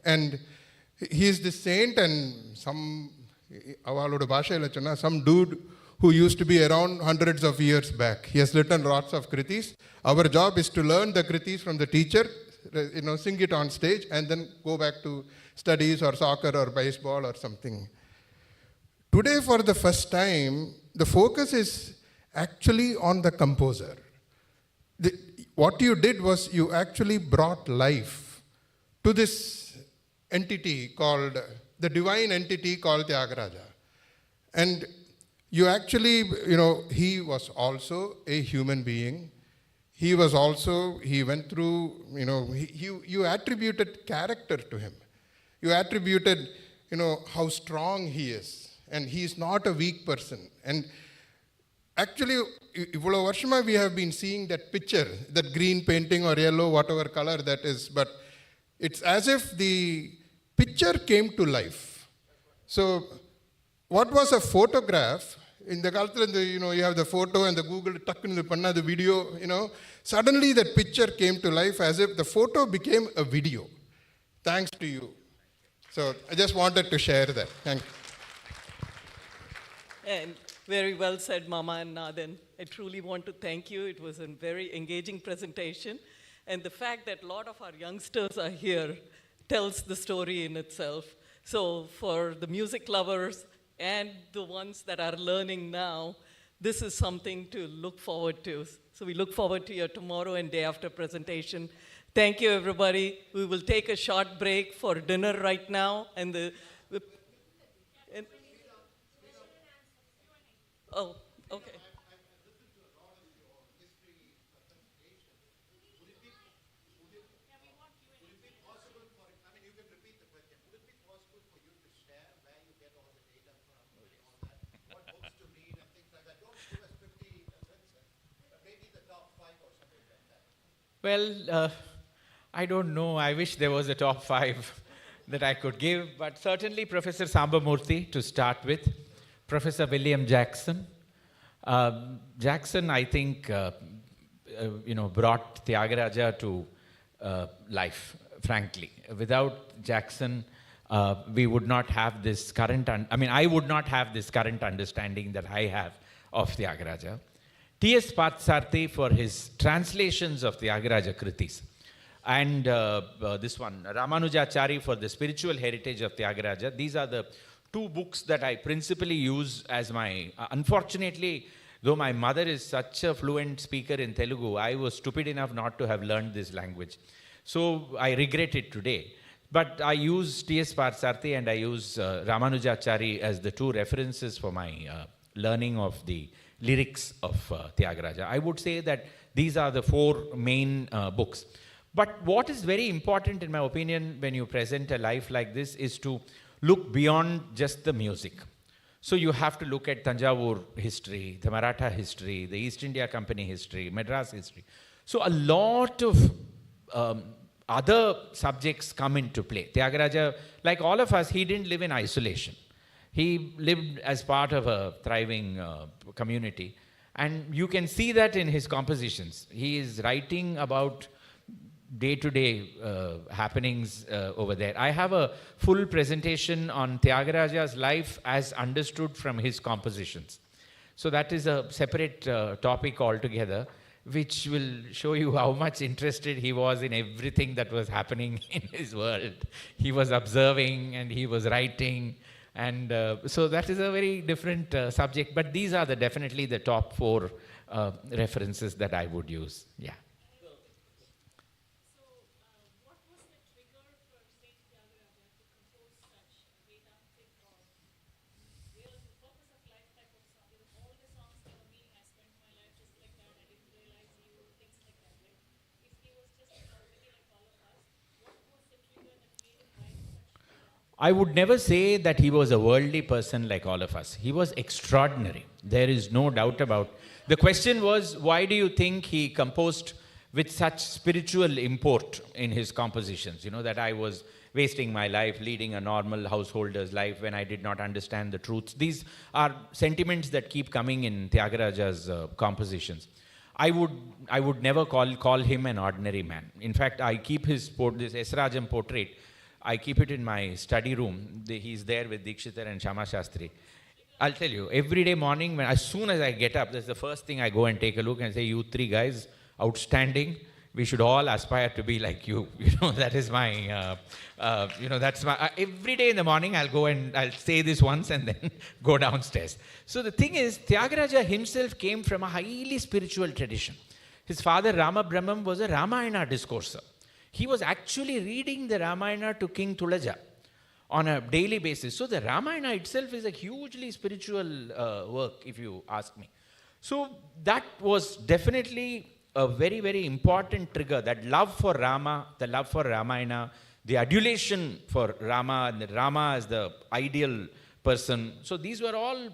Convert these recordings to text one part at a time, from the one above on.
And he is this saint and some dude who used to be around hundreds of years back. He has written lots of kritis. Our job is to learn the kritis from the teacher, sing it on stage, and then go back to studies or soccer or baseball or something. Today, for the first time, the focus is actually on the composer. What you did was you actually brought life to this entity called, the divine entity called Tyagaraja. And you actually, he was also a human being. He went through, you attributed character to him. You attributed, how strong he is. And he is not a weak person. And actually, we have been seeing that picture, that green painting or yellow, whatever color that is, but it's as if the picture came to life. So, what was a photograph? In the culture, you have the photo and the Google, the video, suddenly that picture came to life as if the photo became a video. Thanks to you. So, I just wanted to share that. Thank you. And very well said, Mama and Nathan. I truly want to thank you. It was a very engaging presentation. And the fact that a lot of our youngsters are here tells the story in itself. So for the music lovers and the ones that are learning now, this is something to look forward to. So we look forward to your tomorrow and day after presentation. Thank you, everybody. We will take a short break for dinner right now. Oh, okay. Well, I don't know. I wish there was a top 5 that I could give, but certainly Professor Sambamurthy to start with. Professor William Jackson. Jackson, I think, brought Tyagaraja to life, frankly. Without Jackson, we would not have this current, I would not have this current understanding that I have of Tyagaraja. T.S. Parthasarathy for his translations of Tyagaraja Kritis. And this one, Ramanujachari for the spiritual heritage of Tyagaraja. These are the 2 books that I principally use as my, unfortunately, though my mother is such a fluent speaker in Telugu, I was stupid enough not to have learned this language. So I regret it today. But I use T.S. Parthasarathy and I use Ramanujachari as the 2 references for my learning of the lyrics of Tyagaraja. I would say that these are the 4 main books. But what is very important, in my opinion, when you present a life like this is to look beyond just the music. So you have to look at Tanjavur history, the Maratha history, the East India Company history, Madras history. So a lot of other subjects come into play. Tyagaraja, like all of us, he didn't live in isolation. He lived as part of a thriving community. And you can see that in his compositions. He is writing about day-to-day happenings over there. I have a full presentation on Tyagaraja's life as understood from his compositions. So that is a separate topic altogether, which will show you how much interested he was in everything that was happening in his world. He was observing and he was writing. And so that is a very different subject. But these are definitely the top 4 references that I would use. Yeah. I would never say that he was a worldly person like all of us. He was extraordinary. There is no doubt about it. The question was, why do you think he composed with such spiritual import in his compositions? That I was wasting my life leading a normal householder's life when I did not understand the truths. These are sentiments that keep coming in Tyagaraja's compositions. I would never call him an ordinary man. In fact, I keep this S. Rajam portrait I keep it in my study room. He's there with Dikshitar and Shama Shastri. I'll tell you, every day morning, as soon as I get up, that's the first thing I go and take a look and say, you three guys, outstanding. We should all aspire to be like you. That is my, that's my, every day in the morning, I'll go and I'll say this once and then go downstairs. So the thing is, Tyagaraja himself came from a highly spiritual tradition. His father, Rama Brahmam, was a Ramayana discourser. He was actually reading the Ramayana to King Tulaja on a daily basis. So the Ramayana itself is a hugely spiritual work, if you ask me. So that was definitely a very, very important trigger, that love for Rama, the love for Ramayana, the adulation for Rama, and Rama as the ideal person. So these were all,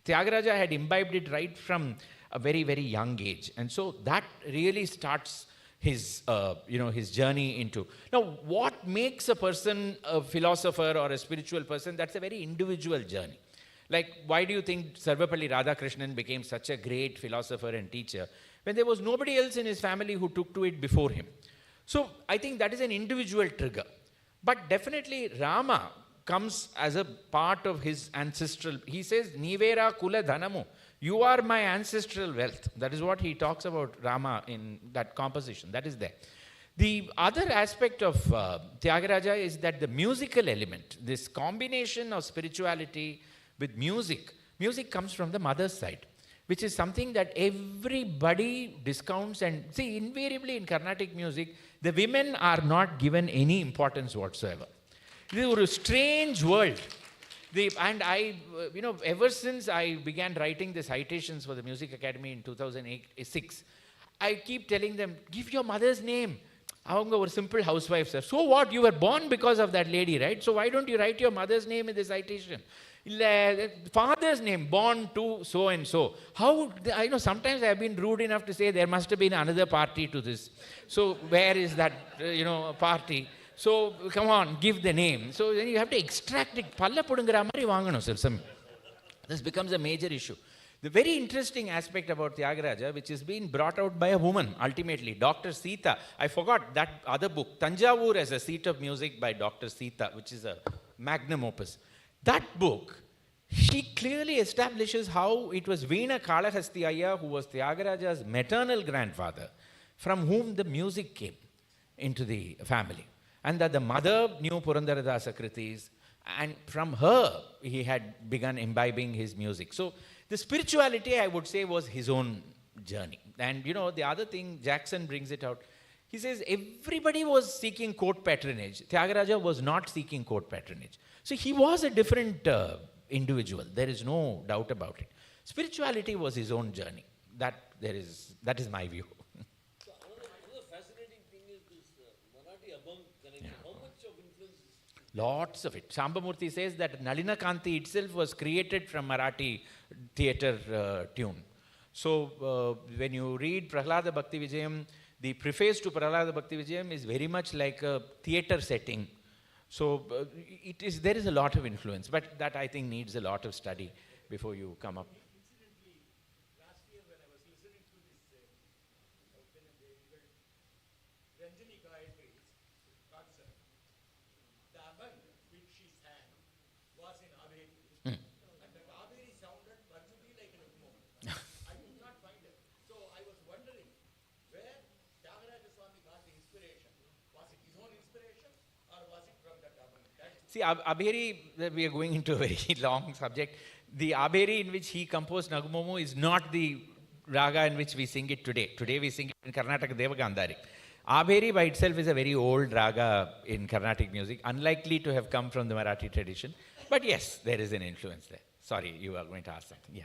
Tyagaraja had imbibed it right from a very, very young age. And so that really starts his, his journey into. Now, what makes a person a philosopher or a spiritual person? That's a very individual journey. Like, why do you think Sarvapalli Radhakrishnan became such a great philosopher and teacher when there was nobody else in his family who took to it before him? So I think that is an individual trigger. But definitely Rama comes as a part of his ancestral. He says, Nivera Kula Dhanamu. You are my ancestral wealth. That is what he talks about Rama in that composition. That is there. The other aspect of Tyagaraja is that the musical element, this combination of spirituality with music. Music comes from the mother's side, which is something that everybody discounts. And see, invariably in Carnatic music, the women are not given any importance whatsoever. This is a strange world. And I, ever since I began writing the citations for the Music Academy in 2006, I keep telling them, give your mother's name. Avanga or simple housewife, sir. So what? You were born because of that lady, right? So why don't you write your mother's name in the citation? Father's name, born to so and so. How? I know sometimes I have been rude enough to say there must have been another party to this. So where is that, party? So come on, give the name. So then you have to extract it. This becomes a major issue. The very interesting aspect about Tyagaraja, which is being brought out by a woman, ultimately, Dr. Sita. I forgot that other book, Tanjavur as a Seat of Music by Dr. Sita, which is a magnum opus. That book, she clearly establishes how it was Veena Kalahastiyaya, who was Tyagaraja's maternal grandfather, from whom the music came into the family. And that the mother knew Purandaradasa Kritis, and from her he had begun imbibing his music. So the spirituality, I would say, was his own journey. And the other thing, Jackson brings it out. He says everybody was seeking court patronage. Tyagaraja was not seeking court patronage. So he was a different individual. There is no doubt about it. Spirituality was his own journey. That is my view. So another fascinating thing is this Marathi Abhang connection. How much of influence is Lots of it. Shambhamurti says that Nalina Kanti itself was created from Marathi theatre tune. So when you read Prahlada Bhakti Vijayam, the preface to Prahlada Bhakti Vijayam is very much like a theatre setting. So there is a lot of influence, but that I think needs a lot of study before you come up. Incidentally, last year when I was listening to this Ranjani Gayatri's concert, the Abhang which she sang was in Averi. And that Averi sounded virtually like an Ugmo. I could not find it. So I was wondering where Tyagaraja Swami got the inspiration. Was it his own inspiration or was it from that Abhang? See, Abheri, we are going into a very long subject. The Abheri in which he composed Nagumomo is not the raga in which we sing it today. Today we sing it in Karnataka Devagandhari. Abheri by itself is a very old raga in Carnatic music, unlikely to have come from the Marathi tradition. But yes, there is an influence there. Sorry, you are going to ask something. Yeah.